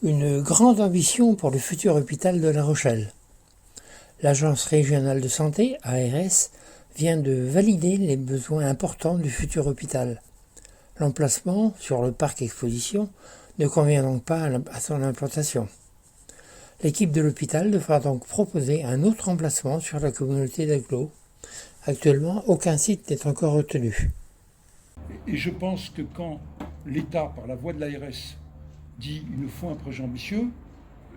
Une grande ambition pour le futur hôpital de La Rochelle. L'Agence régionale de santé, ARS, vient de valider les besoins importants du futur hôpital. L'emplacement, sur le parc exposition, ne convient donc pas à son implantation. L'équipe de l'hôpital devra donc proposer un autre emplacement sur la communauté d'Aglo. Actuellement, aucun site n'est encore retenu. Et je pense que quand l'État, par la voix de l'ARS, dit il nous faut un projet ambitieux,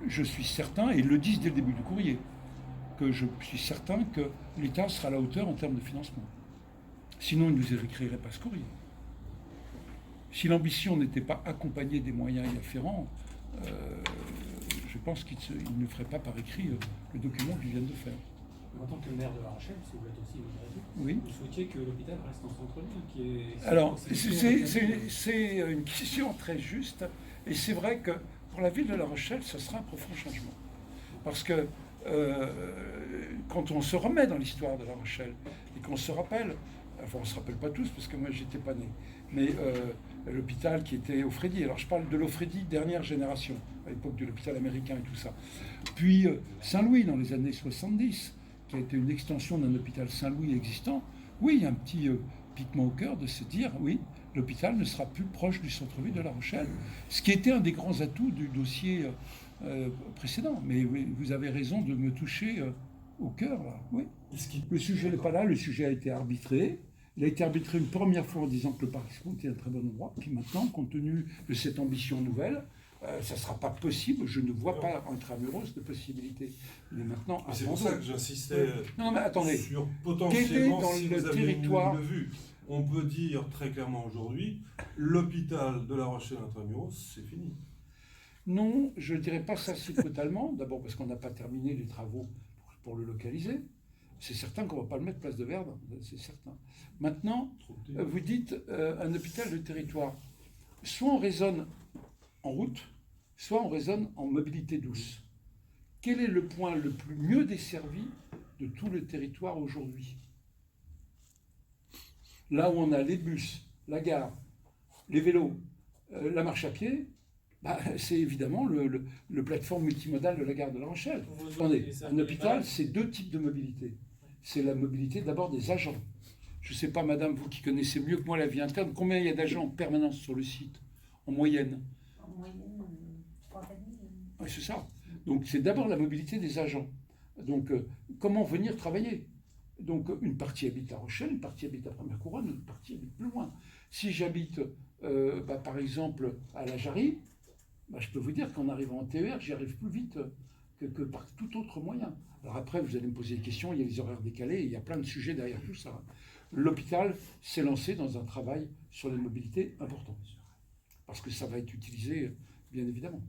je suis certain, et ils le disent dès le début du courrier, que je suis certain que l'État sera à la hauteur en termes de financement. Sinon, il ne nous écrirait pas ce courrier. Si l'ambition n'était pas accompagnée des moyens y afférents, je pense qu'il ne ferait pas par écrit le document qu'ils viennent de faire. En tant que maire de La Rochelle, si vous l'êtes aussi, oui. Vous souhaitiez que l'hôpital reste en centre-ville, Alors, c'est une question très juste, et c'est vrai que pour la ville de La Rochelle, ce sera un profond changement. Parce que quand on se remet dans l'histoire de La Rochelle, et qu'on se rappelle, enfin on ne se rappelle pas tous, parce que moi j'étais pas né, mais l'hôpital qui était au Freddy, alors je parle de l'Ofredi dernière génération, à l'époque de l'hôpital américain et tout ça. Puis Saint-Louis dans les années 70, qui a été une extension d'un hôpital Saint-Louis existant, oui, il y a un petit piquement au cœur de se dire, oui, l'hôpital ne sera plus proche du centre-ville de La Rochelle, ce qui était un des grands atouts du dossier précédent. Mais oui, vous avez raison de me toucher au cœur, là, oui. Le sujet n'est pas là, le sujet a été arbitré. Il a été arbitré une première fois en disant que le parc Expo était un très bon endroit, puis maintenant, compte tenu de cette ambition nouvelle, ça ne sera pas possible, je ne vois pas intramuros de possibilité. Mais maintenant, c'est pour ça que j'insistais non, mais attendez, sur potentiellement dans si le vous avez territoire une vue. On peut dire très clairement aujourd'hui, l'hôpital de La Rochelle intramuros, c'est fini. Non, je ne dirais pas ça si totalement. D'abord parce qu'on n'a pas terminé les travaux pour le localiser. C'est certain qu'on ne va pas le mettre place de Verdun, c'est certain. Maintenant, vous dites un hôpital de territoire. Soit on raisonne en route, soit on raisonne en mobilité douce. Quel est le point le plus mieux desservi de tout le territoire aujourd'hui? Là où on a les bus, la gare, les vélos, la marche à pied, c'est évidemment le plateforme multimodal de la gare de La Rochelle. Attendez, un hôpital, c'est deux types de mobilité. C'est la mobilité d'abord des agents. Je ne sais pas, madame, vous qui connaissez mieux que moi la vie interne, combien il y a d'agents en permanence sur le site, en moyenne? En moyenne, 3 000. Oui, c'est ça. Donc c'est d'abord la mobilité des agents. Donc comment venir travailler? Donc une partie habite à Rochelle, une partie habite à Première Couronne, une partie habite plus loin. Si j'habite, par exemple, à la Jarry, je peux vous dire qu'en arrivant en TER, j'y arrive plus vite que par tout autre moyen. Alors après, vous allez me poser des questions, il y a les horaires décalés, il y a plein de sujets derrière tout ça. L'hôpital s'est lancé dans un travail sur les mobilités important, parce que ça va être utilisé, bien évidemment.